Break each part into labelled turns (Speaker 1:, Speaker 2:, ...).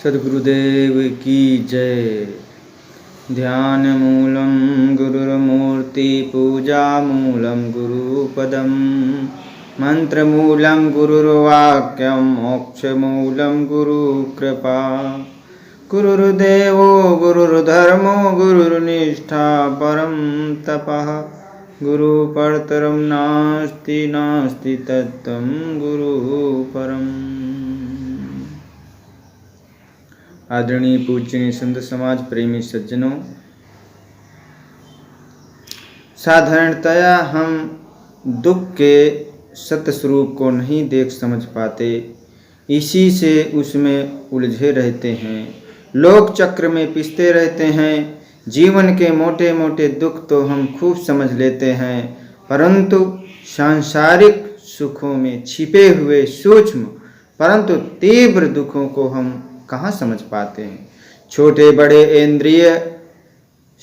Speaker 1: सद्गुरुदेव की जय। ध्यान मूलम गुरुर्मूर्ति पूजा मूलम गुरुपदम मंत्र मूलम गुरुर्वाक्यम मोक्ष मूलम गुरुकृपा। गुरुर्देवो गुरुर्धर्मो गुरुर्निष्ठा परम तपः। गुरु परतरम नास्ति नास्ति तत्त्वं गुरु परम। आदरणीय पूजनीय संत समाज प्रेमी सज्जनों, साधारणतया हम दुख के सत्य स्वरूप को नहीं देख समझ पाते, इसी से उसमें उलझे रहते हैं, लोक चक्र में पिसते रहते हैं। जीवन के मोटे मोटे दुख तो हम खूब समझ लेते हैं, परंतु सांसारिक सुखों में छिपे हुए सूक्ष्म परंतु तीव्र दुखों को हम कहाँ समझ पाते हैं। छोटे बड़े इंद्रिय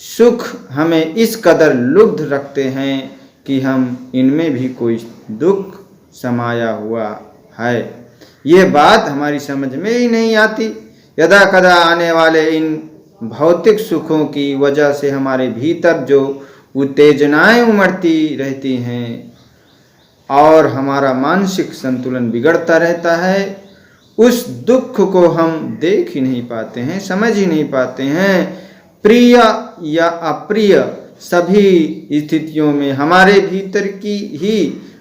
Speaker 1: सुख हमें इस कदर लुब्ध रखते हैं कि हम इनमें भी कोई दुख समाया हुआ है, ये बात हमारी समझ में ही नहीं आती। यदा कदा आने वाले इन भौतिक सुखों की वजह से हमारे भीतर जो उत्तेजनाएं उमड़ती रहती हैं और हमारा मानसिक संतुलन बिगड़ता रहता है, उस दुख को हम देख ही नहीं पाते हैं, समझ ही नहीं पाते हैं। प्रिय या अप्रिय सभी स्थितियों में हमारे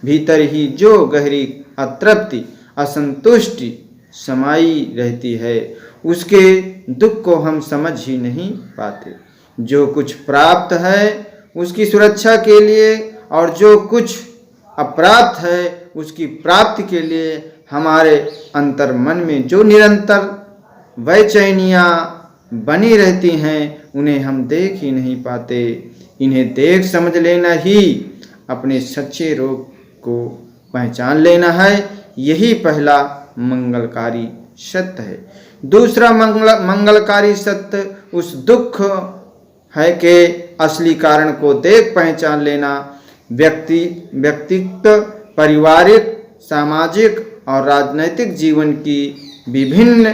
Speaker 1: भीतर ही जो गहरी अतृप्ति असंतुष्टि समाई रहती है, उसके दुख को हम समझ ही नहीं पाते। जो कुछ प्राप्त है उसकी सुरक्षा के लिए और जो कुछ अप्राप्त है उसकी प्राप्ति के लिए हमारे अंतर मन में जो निरंतर बेचैनियाँ बनी रहती हैं, उन्हें हम देख ही नहीं पाते। इन्हें देख समझ लेना ही अपने सच्चे रोग को पहचान लेना है, यही पहला मंगलकारी सत्य है। दूसरा मंगलकारी सत्य उस दुख है के असली कारण को देख पहचान लेना। व्यक्तित्व, पारिवारिक, सामाजिक और राजनैतिक जीवन की विभिन्न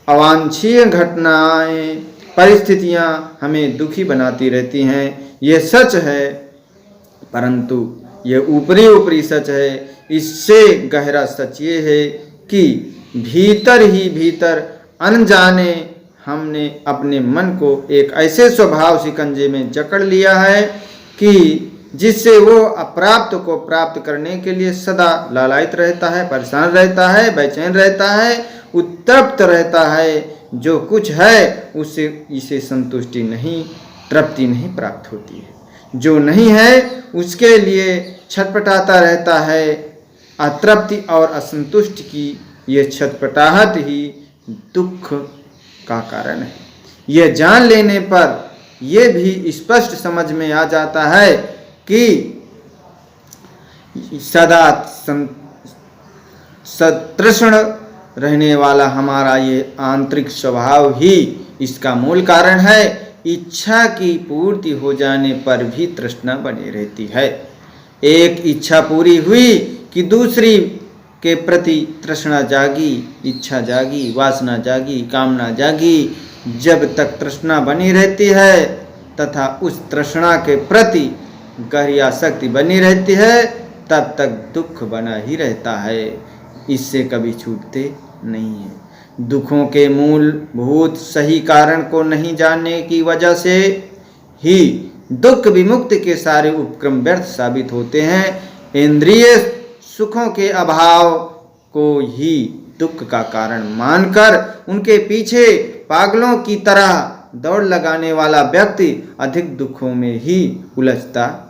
Speaker 1: अवांछनीय घटनाएं, परिस्थितियां हमें दुखी बनाती रहती हैं, ये सच है, परंतु ये ऊपरी ऊपरी सच है। इससे गहरा सच ये है कि भीतर ही भीतर अनजाने हमने अपने मन को एक ऐसे स्वभाव शिकंजे में जकड़ लिया है कि जिससे वो अप्राप्त को प्राप्त करने के लिए सदा लालायित रहता है, परेशान रहता है, बेचैन रहता है, उत्तप्त रहता है। जो कुछ है उससे इसे संतुष्टि नहीं, तृप्ति नहीं प्राप्त होती है। जो नहीं है उसके लिए छटपटाता रहता है। अतृप्ति और असंतुष्टि की ये छटपटाहट ही दुख का कारण है। यह जान लेने पर यह भी स्पष्ट समझ में आ जाता है कि सदा सतृष्ण रहने वाला हमारा ये आंतरिक स्वभाव ही इसका मूल कारण है। इच्छा की पूर्ति हो जाने पर भी तृष्णा बनी रहती है। एक इच्छा पूरी हुई कि दूसरी के प्रति तृष्णा जागी, इच्छा जागी, वासना जागी, कामना जागी। जब तक तृष्णा बनी रहती है तथा उस तृष्णा के प्रति गहरी आसक्ति बनी रहती है, तब तक दुख बना ही रहता है, इससे कभी छूटते नहीं है। दुखों के मूलभूत सही कारण को नहीं जानने की वजह से ही दुख विमुक्ति के सारे उपक्रम व्यर्थ साबित होते हैं। इंद्रिय सुखों के अभाव को ही दुख का कारण मानकर उनके पीछे पागलों की तरह दौड़ लगाने वाला व्यक्ति अधिक दुखों में ही उलझता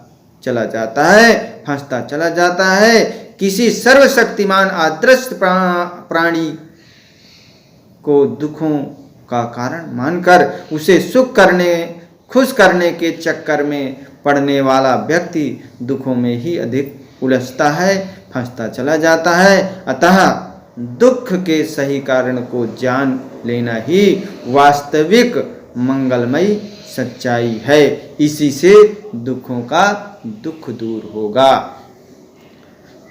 Speaker 1: चला जाता है, फंसता चला जाता है। किसी सर्वशक्तिमान अदृश्य प्राणी को दुखों का कारण मानकर उसे खुश करने के चक्कर में पड़ने वाला व्यक्ति दुखों में ही अधिक उलझता है, फंसता चला जाता है। अतः दुख के सही कारण को जान लेना ही वास्तविक मंगलमयी सच्चाई है। इसी से दुखों का दुख दूर होगा।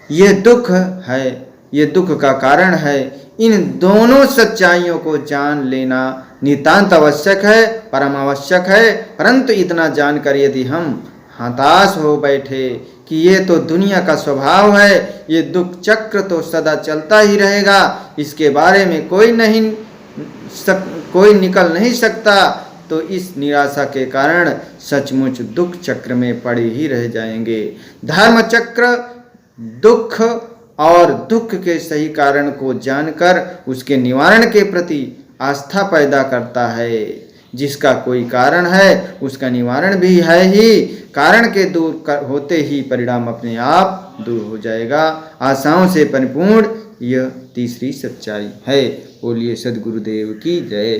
Speaker 1: यह दुख है, यह दुख का कारण है, इन दोनों सच्चाइयों को जान लेना नितांत आवश्यक है, परम आवश्यक है। परंतु इतना जानकर यदि हम हताश हो बैठे कि ये तो दुनिया का स्वभाव है, ये दुख चक्र तो सदा चलता ही रहेगा, इसके बारे में कोई निकल नहीं सकता, तो इस निराशा के कारण सचमुच दुख चक्र में पड़े ही रह जाएंगे। धर्म चक्र दुख और दुख के सही कारण को जानकर उसके निवारण के प्रति आस्था पैदा करता है। जिसका कोई कारण है उसका निवारण भी है ही, कारण के दूर होते ही परिणाम अपने आप दूर हो जाएगा। आशाओं से परिपूर्ण यह तीसरी सच्चाई है। बोलिए सद्गुरुदेव की जय।